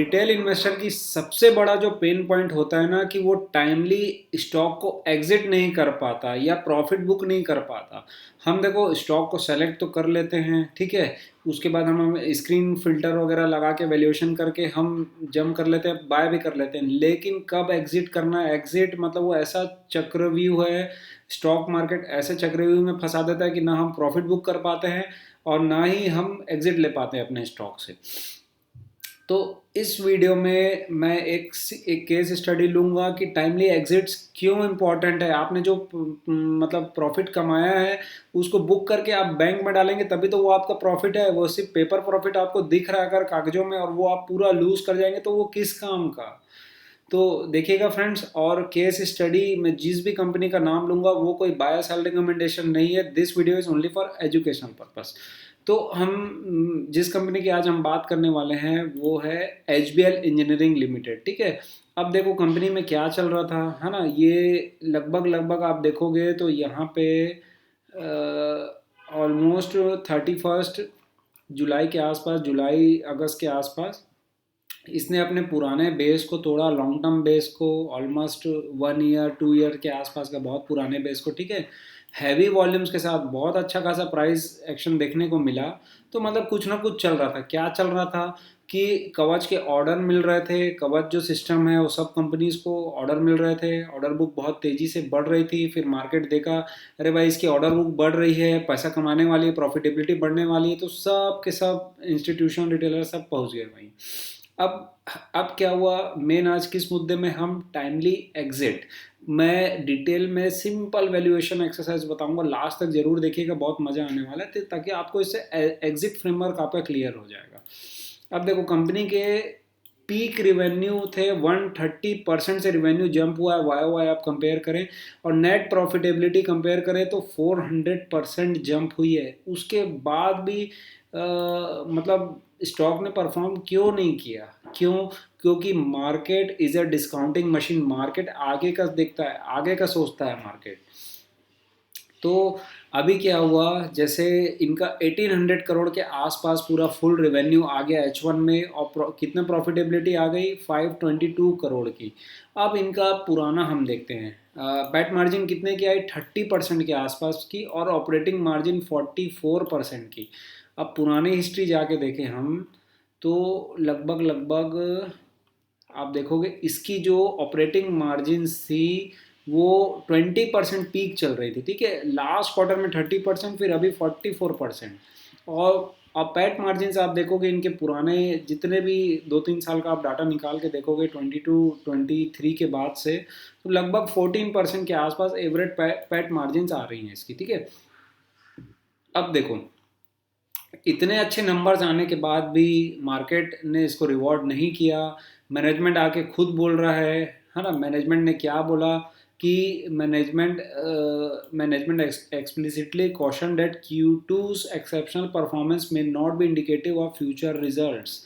Retail investor की सबसे बड़ा जो पेन पॉइंट होता है ना कि वो टाइमली स्टॉक को एग्जिट नहीं कर पाता या प्रॉफिट बुक नहीं कर पाता। हम देखो स्टॉक को सेलेक्ट तो कर लेते हैं, ठीक है। उसके बाद हम स्क्रीन फिल्टर वगैरह लगा के वैल्यूएशन करके हम जम कर लेते हैं, बाय भी कर लेते हैं, लेकिन कब एग्जिट करना है, एग्जिट मतलब वो ऐसा चक्रव्यूह है, स्टॉक मार्केट ऐसे चक्रव्यूह में फंसा देता है कि ना हम प्रॉफिट बुक कर पाते हैं और ना ही हम एग्जिट ले पाते हैं अपने स्टॉक से। तो इस वीडियो में मैं एक केस स्टडी लूंगा कि टाइमली एग्जिट्स क्यों इम्पोर्टेंट है। आपने जो मतलब प्रॉफिट कमाया है उसको बुक करके आप बैंक में डालेंगे तभी तो वो आपका प्रॉफिट है। वो सिर्फ पेपर प्रॉफिट आपको दिख रहा है अगर कागजों में, और वो आप पूरा लूज कर जाएंगे तो वो किस काम का। तो देखिएगा फ्रेंड्स, और केस स्टडी में जिस भी कंपनी का नाम लूंगा वो कोई बाय सेल रिकमेंडेशन नहीं है। This video is only for education purpose. तो हम जिस कंपनी की आज हम बात करने वाले हैं वो है HBL इंजीनियरिंग लिमिटेड, ठीक है। अब देखो कंपनी में क्या चल रहा था, है ना। ये लगभग लगभग आप देखोगे तो यहाँ पे ऑलमोस्ट 31 जुलाई के आसपास, जुलाई अगस्त के आसपास इसने अपने पुराने बेस को तोड़ा, लॉन्ग टर्म बेस को, ऑलमोस्ट 1 ईयर 2 ईयर के आसपास का बहुत पुराने बेस को, ठीक है। हैवी वॉल्यूम्स के साथ बहुत अच्छा खासा प्राइस एक्शन देखने को मिला। तो मतलब कुछ ना कुछ चल रहा था। क्या चल रहा था कि कवच के ऑर्डर मिल रहे थे, कवच जो सिस्टम है वो सब कंपनीज को ऑर्डर मिल रहे थे, ऑर्डर बुक बहुत तेजी से बढ़ रही थी। फिर मार्केट देखा, अरे भाई इसकी ऑर्डर बुक बढ़ रही है, पैसा कमाने वाली है, प्रॉफिटेबिलिटी बढ़ने वाली है, तो सब के सब इंस्टीट्यूशन रिटेलर सब पहुंच गए भाई। अब अब क्या हुआ, मेन आज किस मुद्दे में, हम टाइमली एग्जिट। मैं डिटेल में सिंपल वैल्यूएशन एक्सरसाइज बताऊंगा, लास्ट तक जरूर देखिएगा, बहुत मजा आने वाला है, ताकि आपको इससे एग्जिट फ्रेमवर्क आपका क्लियर हो जाएगा। अब देखो कंपनी के पीक रिवेन्यू थे 130% से रिवेन्यू जंप हुआ है, वाई वाई आप कंपेयर करें, और नेट प्रॉफिटेबिलिटी कंपेयर करें तो 400% जंप हुई है। उसके बाद भी मतलब स्टॉक ने परफॉर्म क्यों नहीं किया, क्यों? क्योंकि market is a discounting machine. Market आगे का देखता है, आगे का सोचता है मार्केट। तो अभी क्या हुआ, जैसे इनका 1800 करोड़ के आसपास पूरा फुल रेवेन्यू आ गया H1 में, और कितने प्रॉफिटेबिलिटी आ गई 522 करोड़ की। अब इनका पुराना हम देखते हैं, बैट मार्जिन कितने की आई 30% के आसपास की, और ऑपरेटिंग मार्जिन 44% की। अब पुरानी हिस्ट्री जाके देखें हम तो लगभग लगभग आप देखोगे इसकी जो ऑपरेटिंग मार्जिन थी वो 20% पीक चल रही थी, ठीक है। लास्ट क्वार्टर में 30%, फिर अभी 44%। और अब पैट मार्जिन आप देखोगे इनके पुराने जितने भी 2-3 साल का आप डाटा निकाल के देखोगे 22-23 के बाद से, तो लगभग 14% के आसपास एवरेज पैट मार्जिन आ रही हैं इसकी, ठीक है। अब देखो इतने अच्छे नंबर्स आने के बाद भी मार्केट ने इसको रिवॉर्ड नहीं किया। मैनेजमेंट आके खुद बोल रहा है ना। मैनेजमेंट ने क्या बोला कि management explicitly caution that Q2's exceptional performance may not be indicative of future results.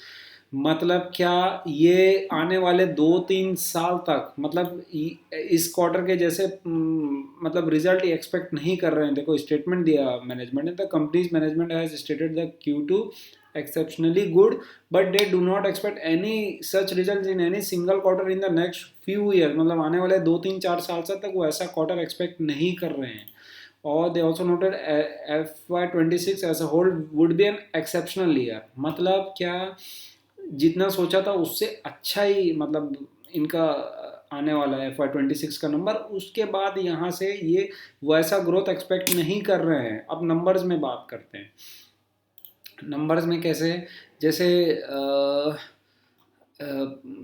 मतलब क्या, ये आने वाले 2-3 साल तक मतलब इस क्वार्टर के जैसे मतलब रिजल्ट एक्सपेक्ट नहीं कर रहे हैं। देखो स्टेटमेंट दिया मैनेजमेंट ने, the companies management has stated the Q2 exceptionally good but they do not expect any such results in any single quarter in the next few years। मतलब आने वाले 2-3-4 साल से तक वो ऐसा क्वार्टर एक्सपेक्ट नहीं कर रहे हैं। और they also noted FY26 as a whole would be an exceptional year. मतलब क्या, जितना सोचा था उससे अच्छा ही मतलब इनका आने वाला है FY26 का नंबर। उसके बाद यहाँ से ये वैसा ग्रोथ एक्सपेक्ट नहीं कर रहे हैं। अब नंबर्स में बात करते हैं। नंबर्स में कैसे, जैसे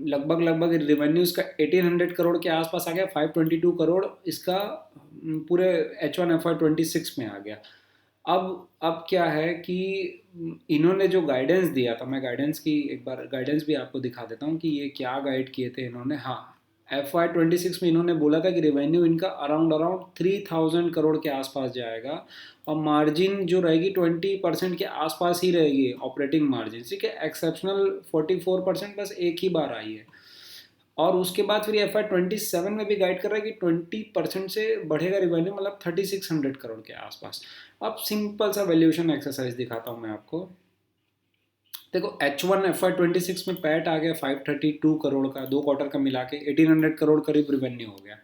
लगभग लगभग रेवेन्यू इसका 1800 करोड़ के आसपास आ गया, 522 करोड़ इसका पूरे H1 FY26 में आ गया। अब क्या है कि इन्होंने जो गाइडेंस दिया था, मैं गाइडेंस की एक बार गाइडेंस भी आपको दिखा देता हूँ कि ये क्या गाइड किए थे इन्होंने। हाँ, FY26 में इन्होंने बोला था कि रेवेन्यू इनका अराउंड अराउंड 3000 करोड़ के आसपास जाएगा, और मार्जिन जो रहेगी 20% के आसपास ही रहेगी ऑपरेटिंग मार्जिन, ठीक है। एक्सेप्शनल 44% बस एक ही बार आई है। और उसके बाद फिर FY27 में भी गाइड कर रहा है कि 20% से बढ़ेगा रिवेन्यू, मतलब 3600 करोड़ के आसपास। अब सिंपल सा वैल्यूएशन एक्सरसाइज दिखाता हूँ मैं आपको। देखो H1 FY26 में पैट आ गया 532 करोड़ का, 2 क्वार्टर का मिला के 1800 करोड़ करीब रिवेन्यू हो गया,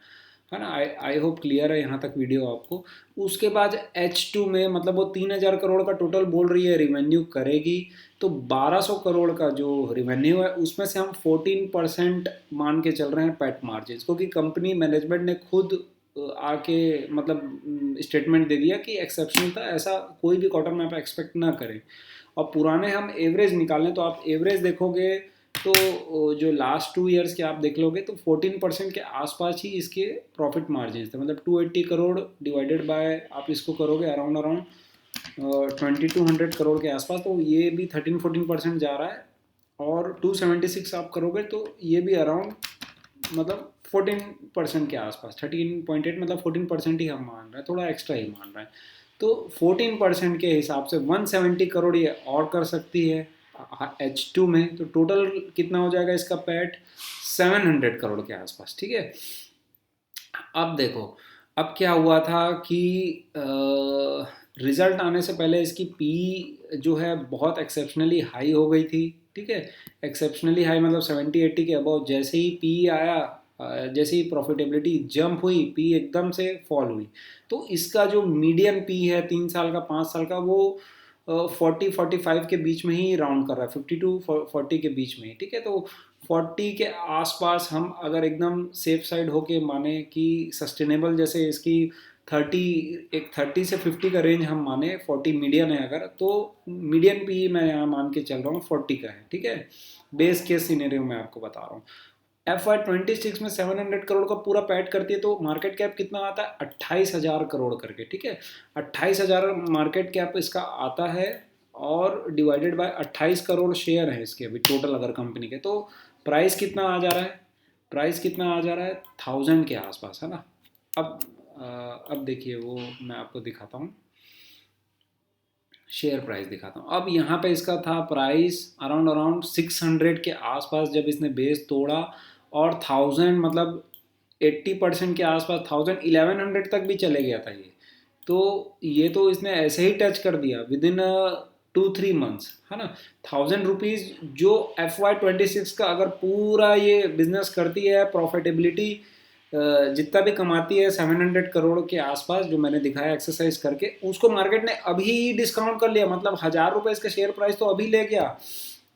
है ना। आई आई होप क्लियर है यहाँ तक वीडियो आपको। उसके बाद H2 में मतलब वो 3000 करोड़ का टोटल बोल रही है रिवेन्यू करेगी, तो 1200 करोड़ का जो रिवेन्यू है उसमें से हम 14% मान के चल रहे हैं पैट मार्जिन, क्योंकि कंपनी मैनेजमेंट ने खुद आके मतलब स्टेटमेंट दे दिया कि एक्सेप्शनल था, ऐसा कोई भी क्वार्टर में आप एक्सपेक्ट ना करें। और पुराने हम एवरेज निकालें तो आप एवरेज देखोगे तो जो लास्ट 2 ईयर्स के आप देख लोगे तो 14% के आसपास ही इसके प्रॉफिट मार्जिन थे, मतलब 280 करोड़ डिवाइडेड बाय आप इसको करोगे अराउंड अराउंड 2200 करोड़ के आसपास, तो ये भी 13-14% जा रहा है। और 276 आप करोगे तो ये भी अराउंड मतलब 14% के आसपास, 13.8 मतलब 14% ही हम मान रहे हैं, थोड़ा एक्स्ट्रा ही मान रहे हैं। तो 14% के हिसाब से 170 करोड़ ये और कर सकती है H2 में, तो टोटल कितना हो जाएगा इसका पैट 700 करोड़ के आसपास, ठीक है। अब देखो, अब क्या हुआ था कि रिजल्ट आने से पहले इसकी पी जो है बहुत एक्सेप्शनली हाई हो गई थी, ठीक है। एक्सेप्शनली हाई मतलब 70-80 के अबाउ, जैसे ही पी आया जैसे ही प्रॉफिटेबिलिटी जंप हुई पी एकदम से फॉल हुई। तो इसका जो मीडियन पी है 3 साल का 5 साल का वो 40-45 के बीच में ही राउंड कर रहा है, 50 to 40 के बीच में ही, ठीक है। तो 40 के आसपास हम अगर एकदम सेफ साइड होके माने कि सस्टेनेबल, जैसे इसकी 30 एक 30 से 50 का रेंज हम माने, 40 मीडियन है अगर, तो मीडियन पी मैं यहाँ मान के चल रहा हूँ 40 का है, ठीक है। बेस केस सिनेरियो में आपको बता रहा हूँ। FY26 में 700 करोड़ का पूरा पैट करती है, तो मार्केट कैप कितना आता है 28,000 करोड़ करके, ठीक है। 28,000 मार्केट कैप इसका आता है, और डिवाइडेड बाय 28 करोड़ शेयर है इसके अभी टोटल अगर कंपनी के, तो प्राइस कितना आ जा रहा है, प्राइस कितना आ जा रहा है 1000 के आसपास, है ना। अब अब देखिए वो मैं आपको दिखाता हूँ, शेयर प्राइस दिखाता हूँ। अब यहाँ पे इसका था प्राइस अराउंड अराउंड 600 के आसपास जब इसने बेस तोड़ा, और 1000 मतलब 80% के आसपास 1100 तक भी चले गया था ये। तो ये तो इसने ऐसे ही टच कर दिया विद इन 2-3 मंथ्स, है ना। 1000 रुपीज़ जो FY26 का अगर पूरा ये बिजनेस करती है, प्रॉफिटेबिलिटी जितना भी कमाती है 700 करोड़ के आसपास जो मैंने दिखाया एक्सरसाइज करके, उसको मार्केट ने अभी डिस्काउंट कर लिया, मतलब 1000 रुपये इसका शेयर प्राइस तो अभी ले गया,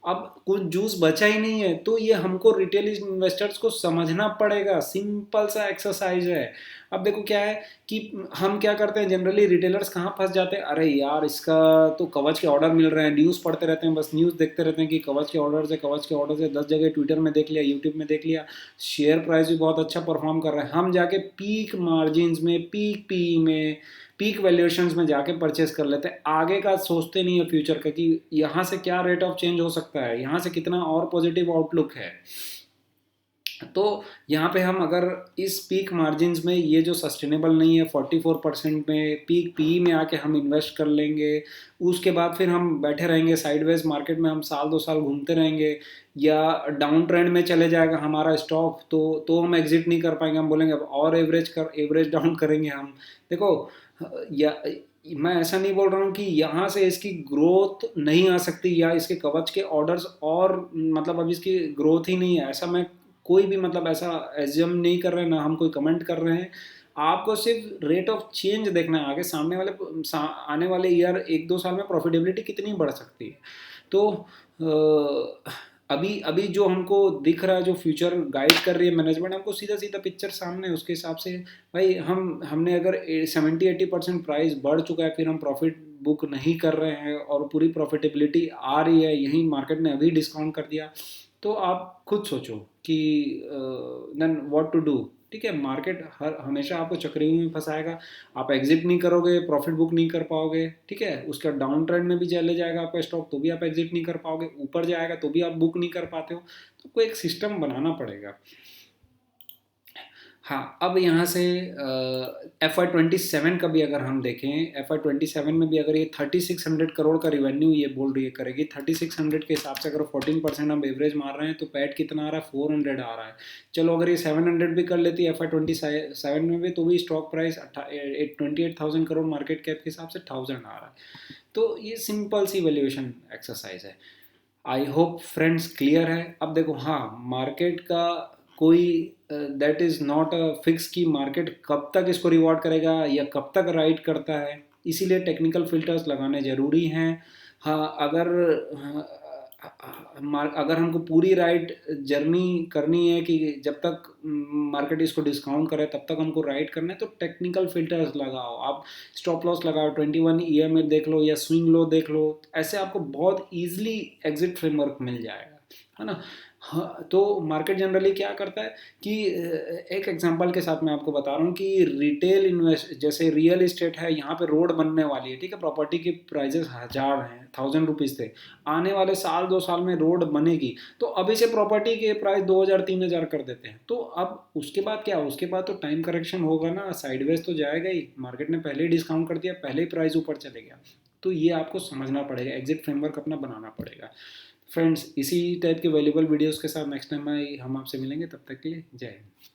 अब कुछ जूस बचा ही नहीं है। तो ये हमको रिटेल इन्वेस्टर्स को समझना पड़ेगा, सिंपल सा एक्सरसाइज है। अब देखो क्या है कि हम क्या करते हैं जनरली, रिटेलर्स कहाँ फंस जाते हैं, अरे यार इसका तो कवच के ऑर्डर मिल रहे हैं, न्यूज़ पढ़ते रहते हैं, बस न्यूज़ देखते रहते हैं कि कवच के ऑर्डर से, कवच के ऑर्डर से, 10 जगह ट्विटर में देख लिया, यूट्यूब में देख लिया, शेयर प्राइस भी बहुत अच्छा परफॉर्म कर रहा है, हम जाके पीक मार्जिन में, पीक पी में, पीक वैल्यूएशंस में जाके परचेस कर लेते हैं, आगे का सोचते नहीं है फ्यूचर का कि यहाँ से क्या रेट ऑफ चेंज हो सकता है, यहाँ से कितना और पॉजिटिव आउटलुक है। तो यहाँ पे हम अगर इस पीक मार्जिन में ये जो सस्टेनेबल नहीं है 44% में पीक पी में आके हम इन्वेस्ट कर लेंगे, उसके बाद फिर हम बैठे रहेंगे साइडवेज मार्केट में, हम साल 2 साल घूमते रहेंगे, या डाउन ट्रेंड में चले जाएगा हमारा स्टॉक, तो हम एग्जिट नहीं कर पाएंगे, हम बोलेंगे अब और एवरेज डाउन करेंगे हम। देखो, या मैं ऐसा नहीं बोल रहा हूँ कि यहाँ से इसकी ग्रोथ नहीं आ सकती या इसके कवच के ऑर्डर्स और मतलब अब इसकी ग्रोथ ही नहीं है, ऐसा मैं कोई भी मतलब ऐसा एज्यूम नहीं कर रहे हैं, ना हम कोई कमेंट कर रहे हैं। आपको सिर्फ रेट ऑफ चेंज देखना है, आगे सामने वाले आने वाले ईयर 1-2 साल में प्रॉफिटेबिलिटी कितनी बढ़ सकती है। तो अभी अभी जो हमको दिख रहा है, जो फ्यूचर गाइड कर रही है मैनेजमेंट, हमको सीधा सीधा पिक्चर सामने है, उसके हिसाब से भाई हमने अगर 70-80% प्राइस बढ़ चुका है, फिर हम प्रॉफिट बुक नहीं कर रहे हैं और पूरी प्रॉफिटेबिलिटी आ रही है, यही मार्केट ने अभी डिस्काउंट कर दिया, तो आप खुद सोचो कि देन व्हाट टू डू, ठीक है। मार्केट हर हमेशा आपको चक्रव्यूह में फंसाएगा, आप एग्जिट नहीं करोगे प्रॉफिट बुक नहीं कर पाओगे, ठीक है। उसका डाउन ट्रेंड में भी चले जाएगा आपका स्टॉक तो भी आप एग्जिट नहीं कर पाओगे, ऊपर जाएगा तो भी आप बुक नहीं कर पाते हो, तो कोई एक सिस्टम बनाना पड़ेगा। हाँ, अब यहाँ से FY27 का भी अगर हम देखें, FY27 में भी अगर ये 3600 करोड़ का रिवेन्यू ये बोल रही है करेगी, 3600 के हिसाब से अगर 14% हम एवरेज मार रहे हैं तो पैट कितना आ रहा है 400 आ रहा है। चलो अगर ये 700 भी कर लेती है FY27 में भी, तो भी stock price 28,000 crore market cap के हिसाब से 1000 आ रहा है। तो ये सिंपल सी वैल्यूएशन एक्सरसाइज है। आई होप फ्रेंड्स क्लियर है। अब देखो, हाँ, मार्केट का कोई that is not a fix कि मार्केट कब तक इसको रिवॉर्ड करेगा या कब तक राइड करता है, इसीलिए टेक्निकल फिल्टर्स लगाने ज़रूरी हैं। हाँ, अगर हमको पूरी राइड जर्नी करनी है कि जब तक मार्केट इसको डिस्काउंट करे तब तक हमको राइड करना है, तो टेक्निकल फिल्टर्स लगाओ आप। स्टॉप लॉस लगाओ, 21 EMA देख लो या स्विंग लो देख लो, ऐसे आपको बहुत ईजिली एग्जिट फ्रेमवर्क मिल जाएगा, है ना। हाँ, तो मार्केट जनरली क्या करता है कि एक एग्जांपल के साथ मैं आपको बता रहा हूँ कि रिटेल इन्वेस्ट, जैसे रियल इस्टेट है, यहाँ पे रोड बनने वाली है, ठीक है, प्रॉपर्टी की प्राइजेस 1000 हैं, 1000 रुपीज़ थे, आने वाले साल 2 साल में रोड बनेगी, तो अभी से प्रॉपर्टी के प्राइस 2000 3000 कर देते हैं। तो अब उसके बाद क्या, उसके बाद तो टाइम करेक्शन होगा ना, साइडवेज तो जाएगा ही, मार्केट ने पहले ही डिस्काउंट कर दिया, पहले ही प्राइस ऊपर चले गया। तो ये आपको समझना पड़ेगा, एग्जिट फ्रेमवर्क अपना बनाना पड़ेगा। फ्रेंड्स, इसी टाइप के वैल्यूबल वीडियोस के साथ नेक्स्ट टाइम हम आपसे मिलेंगे, तब तक के लिए जय हिंद।